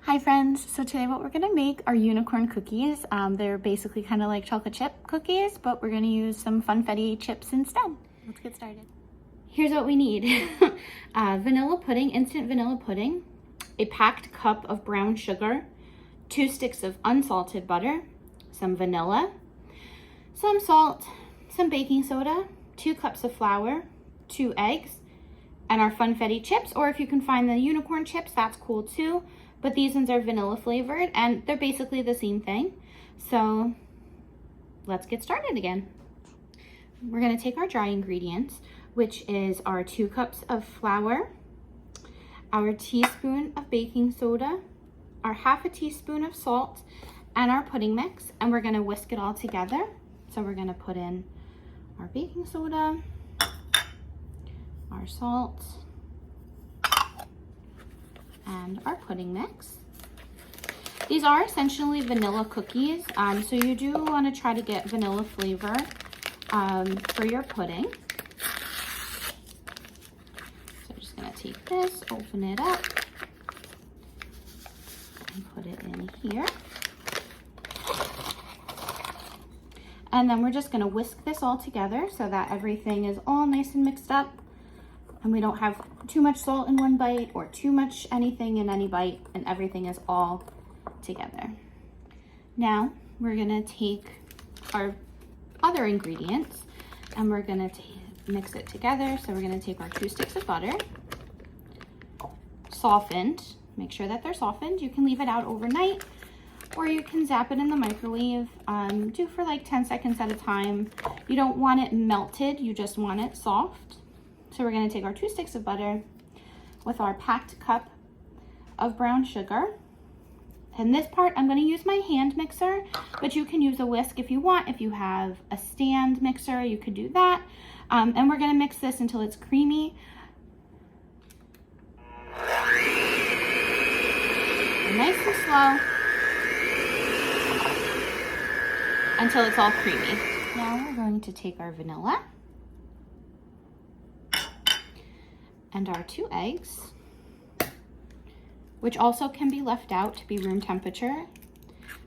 Hi friends, so today what we're gonna make are unicorn cookies. They're basically kind of like chocolate chip cookies, but we're gonna use some Funfetti chips instead. Let's get started. Here's what we need. Vanilla pudding, instant vanilla pudding, a packed cup of brown sugar, 2 sticks of unsalted butter, some vanilla, some salt, some baking soda, 2 cups of flour, 2 eggs, and our Funfetti chips, or if you can find the unicorn chips, that's cool too. But these ones are vanilla flavored and they're basically the same thing. So let's get started again. We're gonna take our dry ingredients, which is our 2 cups of flour, our teaspoon of baking soda, our ½ teaspoon of salt, and our pudding mix, and we're gonna whisk it all together. So we're gonna put in our baking soda, our salt, and our pudding mix. These are essentially vanilla cookies, so you do want to try to get vanilla flavor for your pudding. So I'm just going to take this, open it up, and put it in here. And then we're just going to whisk this all together so that everything is all nice and mixed up, and we don't have too much salt in one bite or too much anything in any bite, and everything is all together. Now we're gonna take our other ingredients and we're gonna mix it together. So we're gonna take our 2 sticks of butter, softened, make sure that they're softened. You can leave it out overnight or you can zap it in the microwave. Do for like 10 seconds at a time. You don't want it melted, you just want it soft. So we're gonna take our 2 sticks of butter with our packed cup of brown sugar. And this part, I'm gonna use my hand mixer, but you can use a whisk if you want. If you have a stand mixer, you could do that. And we're gonna mix this until it's creamy. Nice and slow until it's all creamy. Now we're going to take our vanilla and our 2 eggs, which also can be left out to be room temperature.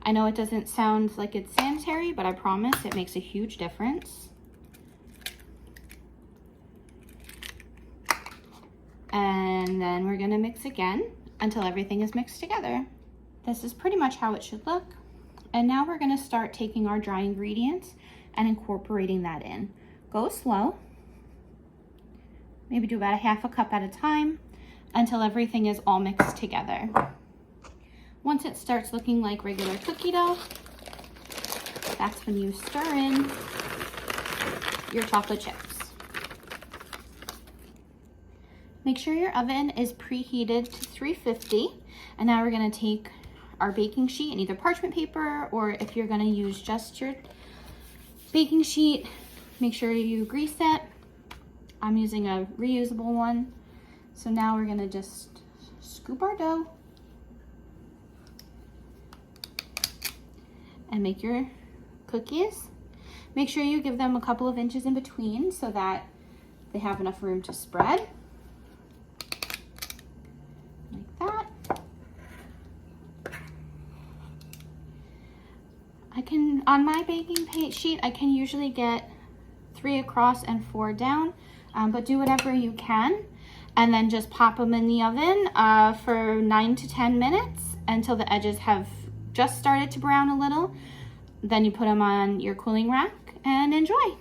I know it doesn't sound like it's sanitary, but I promise it makes a huge difference. And then we're gonna mix again until everything is mixed together. This is pretty much how it should look. And now we're gonna start taking our dry ingredients and incorporating that in. Go slow. Maybe do about ½ cup at a time until everything is all mixed together. Once it starts looking like regular cookie dough, that's when you stir in your chocolate chips. Make sure your oven is preheated to 350. And now we're gonna take our baking sheet and either parchment paper, or if you're gonna use just your baking sheet, make sure you grease it. I'm using a reusable one. So now we're gonna just scoop our dough and make your cookies. Make sure you give them a couple of inches in between so that they have enough room to spread. Like that. On my baking sheet, I can usually get 3 across and 4 down. But do whatever you can, and then just pop them in the oven for 9 to 10 minutes until the edges have just started to brown a little. Then you put them on your cooling rack and enjoy.